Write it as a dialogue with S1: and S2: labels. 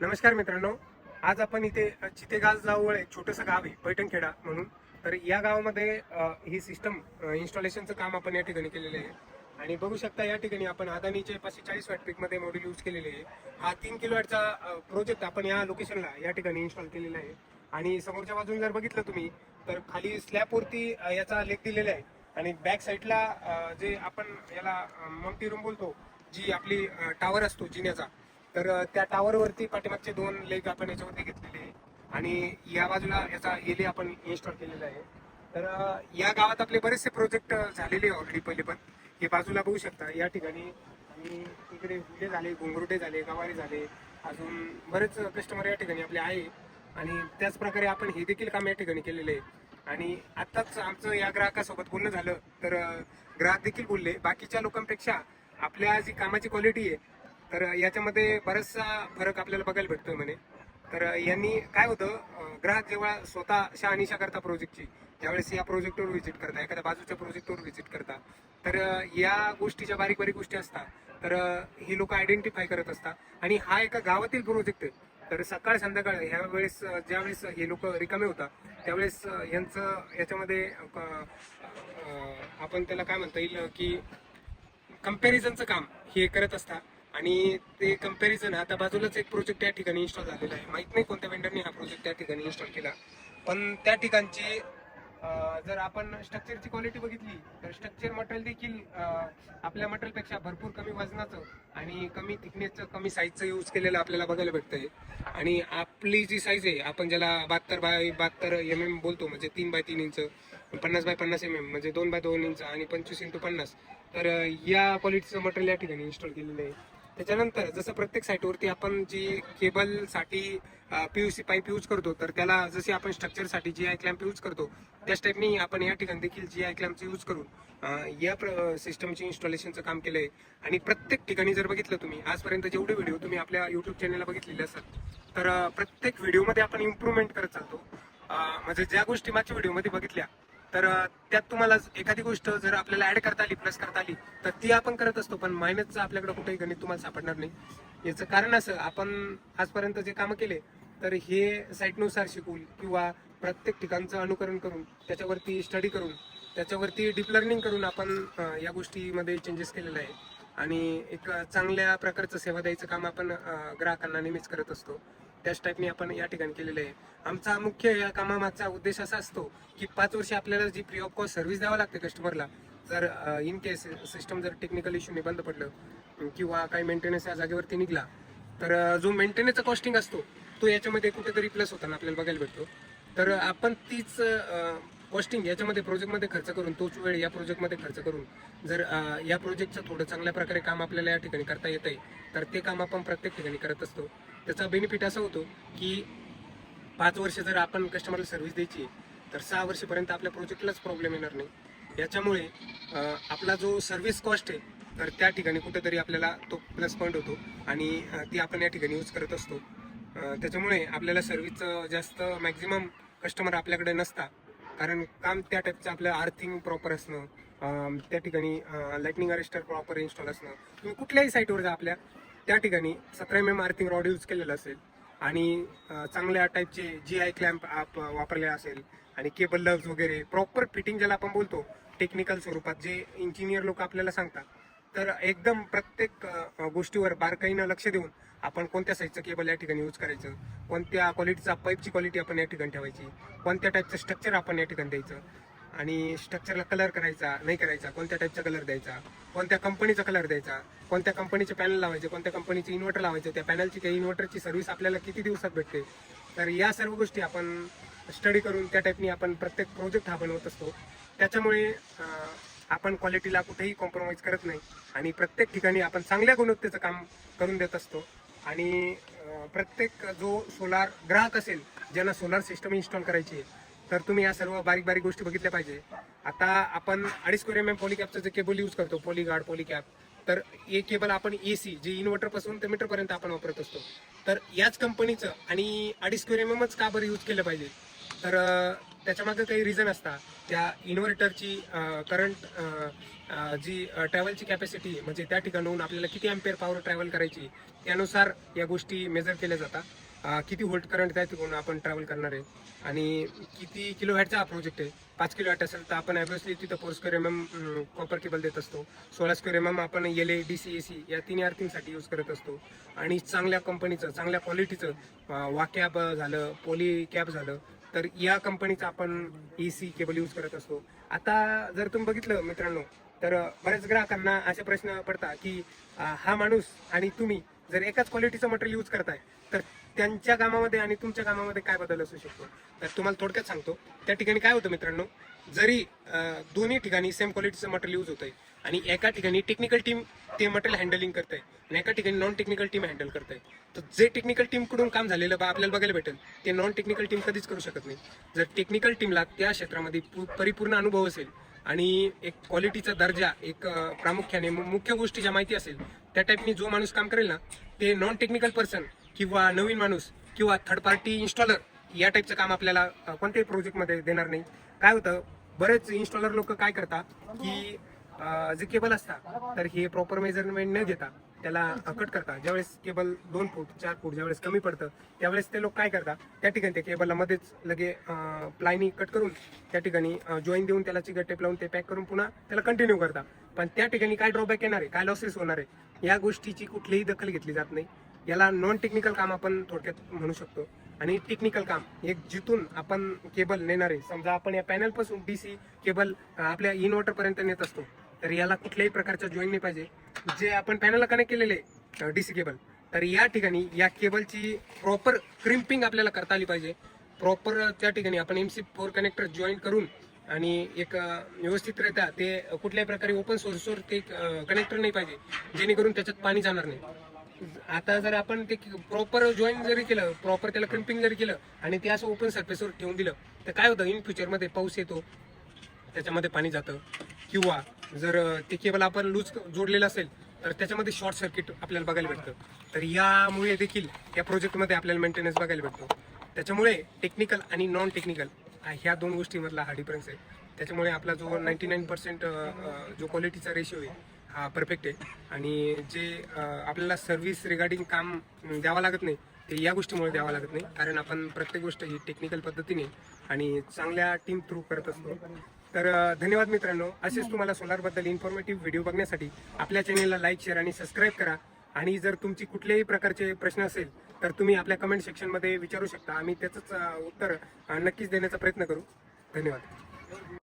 S1: नमस्कार मित्रांनो, आज आपण इथे चितेगाव जवळ एक छोटंसं गाव आहे पैठणखेडा म्हणून. तर या गावामध्ये ही सिस्टम इन्स्टॉलेशनचं काम आपण या ठिकाणी केलेलं आहे. आणि बघू शकता या ठिकाणी आपण अदानीचे 540 वॅट पीक मध्ये मॉड्यूल यूज केलेले आहे. हा 3 किलोवॅटचा प्रोजेक्ट आपण या लोकेशनला या ठिकाणी इन्स्टॉल केलेला आहे. आणि समोरच्या बाजूने जर बघितलं तुम्ही तर खाली स्लॅबवरती याचा लेख दिलेला आहे. आणि बॅक साईडला जे आपण याला मल्टी रूम बोलतो, जी आपली टावर असतो जिन्याचा, तर त्या टावरवरती पाठीमागचे 2 लेग आपण याच्यावरती घेतलेले आहे. आणि या बाजूला याचा एले आपण इन्स्टॉल केलेला आहे. तर या गावात आपले बरेचसे प्रोजेक्ट झालेले ऑलरेडी पहिले पण. हे बाजूला बघू शकता या ठिकाणी. आणि इकडे हुले झाले, घुंगरुटे झाले, गवारी झाले, अजून बरेच कस्टमर या ठिकाणी आपले आहे. आणि त्याच प्रकारे आपण हे देखील काम या ठिकाणी केलेले आहे. आणि आत्ताच आमचं या ग्राहकासोबत बोलणं झालं तर ग्राहक देखील बोलले बाकीच्या लोकांपेक्षा आपल्या जी कामाची क्वालिटी आहे तर याच्यामध्ये बराचसा फरक आपल्याला बघायला भेटतोय म्हणे. तर यांनी काय होतं, ग्राहक जेव्हा स्वतः शहानिशा करता प्रोजेक्टची, ज्यावेळेस या प्रोजेक्टवर व्हिजिट करता, एखाद्या बाजूच्या प्रोजेक्टवर व्हिजिट करता, तर या गोष्टीच्या बारीक बारीक गोष्टी असतात. तर हे लोक आयडेंटिफाय करत असतात. आणि हा एका गावातील प्रोजेक्ट आहे. तर सकाळ संध्याकाळ ह्या वेळेस ज्यावेळेस हे लोक रिकामे होतात त्यावेळेस यांचं याच्यामध्ये आपण त्याला काय म्हणता येईल की कम्पॅरिझनचं काम हे करत असतात. आणि ते कम्पॅरिझन आता बाजूलाच एक प्रोजेक्ट त्या ठिकाणी इन्स्टॉल झालेला आहे. माहित नाही कोणत्या वेंडरने हा प्रोजेक्ट त्या ठिकाणी इन्स्टॉल केला, पण त्या ठिकाणची जर आपण स्ट्रक्चरची क्वालिटी बघितली तर स्ट्रक्चर मटेरियल देखील आपल्या मटेरियलपेक्षा भरपूर कमी वजनाचं आणि कमी थिकनेसचं, कमी साईजचं यूज केलेलं आपल्याला बघायला भेटतंय. आणि आपली जी साईज आहे, आपण ज्याला 72x72 बोलतो, म्हणजे 3x3 इंच, 50x50 म्हणजे 2x2 इंच आणि 25x50, तर या क्वालिटीचं मटेरियल या ठिकाणी इन्स्टॉल केलेलं आहे. त्याच्यानंतर जसं प्रत्येक साईटवरती आपण जी केबलसाठी पीयूसी पाईप यूज करतो, तर त्याला जशी आपण स्ट्रक्चरसाठी जी आय क्लॅम्प यूज करतो त्याच टाईपनी आपण या ठिकाणी देखील जी आय क्लॅम्पचं यूज करून या सिस्टमची इन्स्टॉलेशनचं काम केलं आहे. आणि प्रत्येक ठिकाणी जर बघितलं तुम्ही आजपर्यंत जेवढे व्हिडिओ तुम्ही आपल्या युट्यूब चॅनलला बघितलेले असतात, तर प्रत्येक व्हिडिओमध्ये आपण इम्प्रूव्हमेंट करत चालतो. म्हणजे ज्या गोष्टी मागच्या व्हिडिओमध्ये बघितल्या तर त्यात तुम्हाला एखादी गोष्ट जर आपल्याला ऍड करता आली, प्लस करता आली, तर ती आपण करत असतो. पण मायनसचं आपल्याकडे कुठेही गणित तुम्हाला सापडणार नाही. याचं कारण असं, आपण आजपर्यंत जे कामं केले तर हे साईटनुसार शिकून किंवा प्रत्येक ठिकाणचं अनुकरण करून, त्याच्यावरती स्टडी करून, त्याच्यावरती डीप लर्निंग करून आपण या गोष्टीमध्ये चेंजेस केलेला आहे. आणि एक चांगल्या प्रकारचं सेवा द्यायचं काम आपण ग्राहकांना नेहमीच करत असतो. त्याच टाईपने आपण या ठिकाणी केलेलं आहे. आमचा मुख्य या कामामागचा उद्देश असा असतो की 5 वर्ष आपल्याला जी फ्री ऑफ कॉस्ट सर्व्हिस द्यावं लागते कस्टमरला. जर इन केस सिस्टम जर टेक्निकल इश्यूने बंद पडलं किंवा काही मेंटेनन्स या जागेवरती निघला, तर जो मेंटेनन्सचा कॉस्टिंग असतो तो याच्यामध्ये कुठेतरी प्लस होताना आपल्याला बघायला भेटतो. तर आपण तीच कॉस्टिंग याच्यामध्ये प्रोजेक्टमध्ये खर्च करून, तोच वेळ या प्रोजेक्टमध्ये खर्च करून जर या प्रोजेक्टचं थोडं चांगल्या प्रकारे काम आपल्याला या ठिकाणी करता येत आहे, तर ते काम आपण प्रत्येक ठिकाणी करत असतो. त्याचा बेनिफिट असा होतो की 5 वर्ष जर आपण कस्टमरला सर्व्हिस द्यायची तर 6 वर्षपर्यंत आपल्या प्रोजेक्टलाच प्रॉब्लेम येणार नाही. याच्यामुळे आपला जो सर्व्हिस कॉस्ट आहे तर त्या ठिकाणी कुठेतरी आपल्याला तो प्लस पॉईंट होतो. आणि ती आपण या ठिकाणी यूज करत असतो. त्याच्यामुळे आपल्याला सर्व्हिसचं जास्त मॅक्झिमम कस्टमर आपल्याकडे नसता. कारण काम त्या टाईपचं आपलं आर्थिंग प्रॉपर असणं, त्या ठिकाणी लाईटनिंग अरेस्टर प्रॉपर इन्स्टॉल असणं. तुम्ही कुठल्याही साईटवर जा आपल्या, त्या ठिकाणी 17 आर्थिंग रॉड यूज केलेलं असेल आणि चांगल्या टाईपचे जी आय क्लॅम्प वापरले असेल आणि केबल लव्स वगैरे प्रॉपर फिटिंग ज्याला आपण बोलतो टेक्निकल स्वरूपात, जे इंजिनियर लोक आपल्याला सांगतात, तर एकदम प्रत्येक गोष्टीवर बारकाईनं लक्ष देऊन आपण कोणत्या साईजचं केबल या ठिकाणी यूज करायचं, कोणत्या क्वालिटीचा पाईपची क्वालिटी आपण या ठिकाणी ठेवायची, कोणत्या टाईपचं स्ट्रक्चर आपण या ठिकाणी द्यायचं, आणि स्ट्रक्चरला कलर करायचा नाही करायचा, कोणत्या टाईपचा कलर द्यायचा, कोणत्या कंपनीचा कलर द्यायचा, कोणत्या कंपनीचे पॅनल लावायचे, कोणत्या कंपनीचे इन्व्हर्टर लावायचे, त्या पॅनलची त्या इन्व्हर्टरची सर्व्हिस आपल्याला किती दिवसात भेटते. तर या सर्व गोष्टी आपण स्टडी करून त्या टाईपनी आपण प्रत्येक प्रोजेक्ट हा बनवत असतो. त्याच्यामुळे आपण क्वालिटीला कुठेही कॉम्प्रोमाइज करत नाही आणि प्रत्येक ठिकाणी आपण चांगल्या गुणवत्तेचं काम करून देत असतो. आणि प्रत्येक जो सोलार ग्राहक असेल ज्यांना सोलार सिस्टम इन्स्टॉल करायची आहे, तर तुम्ही या सर्व बारीक बारीक गोष्टी बघितल्या पाहिजे. आता आपण 2.5 mm पॉलिकॅपचं जे केबल यूज करतो, पॉलीगार्ड पॉलिकॅप, तर हे केबल आपण AC जे इन्व्हर्टरपासून ते मीटरपर्यंत आपण वापरत असतो. तर याच कंपनीचं आणि 2.5 mmच का बरं यूज केलं पाहिजे, तर त्याच्यामागे काही रिझन असतात. त्या इन्व्हर्टरची करंट जी ट्रॅव्हलची कॅपॅसिटी म्हणजे त्या ठिकाणाहून आपल्याला किती अँपिअर पॉवर ट्रॅव्हल करायची त्यानुसार या गोष्टी मेजर केल्या जातात. किती व्होल्ट करंट त्या ठिकाणून आपण ट्रॅव्हल करणार आहे आणि किती किलो वॅटचा हा प्रोजेक्ट आहे. 5 किलो वॅट असेल तर आपण ॲव्हरेजली तिथं 4 square M M copper cable देत असतो. 16 स्क्वेअर एम एम आपण LA DC AC या तिन्ही अर्थिंगसाठी यूज करत असतो. आणि चांगल्या कंपनीचं चांगल्या क्वालिटीचं वाकॅब झालं, पॉली कॅब झालं, तर या कंपनीचं आपण AC केबल यूज करत असतो. आता जर तुम्ही बघितलं मित्रांनो तर बऱ्याच ग्राहकांना असे प्रश्न पडतात की हा माणूस आणि तुम्ही जर एकाच क्वालिटीचं मटेरियल यूज करताय तर त्यांच्या कामामध्ये आणि तुमच्या कामामध्ये काय बदल असू शकतो. तर तुम्हाला थोडक्यात सांगतो. त्या ठिकाणी काय होतं मित्रांनो, जरी दोन्ही ठिकाणी सेम क्वालिटीचं मटेरियल यूज होतंय आणि एका ठिकाणी टेक्निकल टीम ते मटेरियल हँडलिंग करते आणि एका ठिकाणी नॉन टेक्निकल टीम हँडल करते, तर जे टेक्निकल टीमकडून काम झालेलं आपल्याला बघायला भेटेल ते नॉन टेक्निकल टीम कधीच करू शकत नाही. जर टेक्निकल टीमला त्या क्षेत्रामध्ये परिपूर्ण अनुभव असेल आणि एक क्वालिटीचा दर्जा एक प्रामुख्याने मुख्य गोष्टी ज्या माहिती असेल त्या टाईपनी जो माणूस काम करेल ना ते नॉन टेक्निकल पर्सन किंवा नवीन माणूस किंवा थर्ड पार्टी इन्स्टॉलर या टाईपचं काम आपल्याला कोणत्याही प्रोजेक्टमध्ये देणार नाही. काय होतं, बरेच इन्स्टॉलर लोक काय करतात की जे केबल असतात तर हे प्रॉपर मेजरमेंट न घेता त्याला कट करतात. ज्यावेळेस केबल 2 फूट 4 फूट ज्यावेळेस कमी पडतं त्यावेळेस ते लोक काय करतात, त्या ठिकाणी त्या केबलला मध्येच लगे प्लायनी कट करून त्या ठिकाणी जॉईन देऊन त्याला चिकट टेप लावून ते पॅक करून पुन्हा त्याला कंटिन्यू करतात. पण त्या ठिकाणी काय ड्रॉबॅक येणार आहे, काय लॉसेस होणार आहे, या गोष्टीची कुठलीही दखल घेतली जात नाही. याला नॉन टेक्निकल काम आपण थोडक्यात म्हणू शकतो. आणि टेक्निकल काम एक जिथून आपण केबल नेणार आहे, समजा आपण या पॅनल पासून DC केबल आपल्या इन्व्हर्टर पर्यंत नेत असतो तर याला कुठल्याही प्रकारचा जॉईन नाही पाहिजे. जे आपण पॅनलला कनेक्ट केलेले DC केबल तर या ठिकाणी या केबलची प्रॉपर क्रिम्पिंग आपल्याला करता आली पाहिजे. प्रॉपर त्या ठिकाणी आपण MC4 कनेक्टर जॉईन करून आणि एक व्यवस्थितरित्या ते कुठल्याही प्रकारे ओपन सोर्सवर ते कनेक्टर नाही पाहिजे जेणेकरून त्याच्यात पाणी जाणार नाही. आता जर आपण ते प्रॉपर जॉईन जरी केलं, प्रॉपर त्याला क्रिम्पिंग जरी केलं आणि ते असं ओपन सरफेसवर ठेवून दिलं तर काय होतं, इन फ्युचरमध्ये पाऊस येतो त्याच्यामध्ये पाणी जातं किंवा जर ते केबल आपण लूज जोडलेलं असेल तर त्याच्यामध्ये शॉर्ट सर्किट आपल्याला बघायला भेटतं. तर यामुळे देखील या प्रोजेक्टमध्ये आपल्याला मेंटेनन्स बघायला भेटतो. त्याच्यामुळे टेक्निकल आणि नॉन टेक्निकल ह्या 2 गोष्टीमधला हा डिफरन्स आहे. त्याच्यामुळे आपला जो 99% जो क्वालिटीचा रेशिओ आहे हा परफेक्ट आहे आणि जे आपल्याला सर्व्हिस रिगार्डिंग काम द्यावं लागत नाही ते या गोष्टीमुळे द्यावं लागत नाही, कारण आपण प्रत्येक गोष्ट ही टेक्निकल पद्धतीने आणि चांगल्या टीम थ्रू करत असतो. तर धन्यवाद मित्रांनो. असेच तुम्हाला सोलारबद्दल इन्फॉर्मेटिव्ह व्हिडिओ बघण्यासाठी आपल्या चॅनेलला लाईक, शेअर आणि सबस्क्राईब करा. आणि जर तुमची कुठल्याही प्रकारचे प्रश्न असेल तर तुम्ही आपल्या कमेंट सेक्शनमध्ये विचारू शकता. आम्ही त्याचंच उत्तर नक्कीच देण्याचा प्रयत्न करू. धन्यवाद.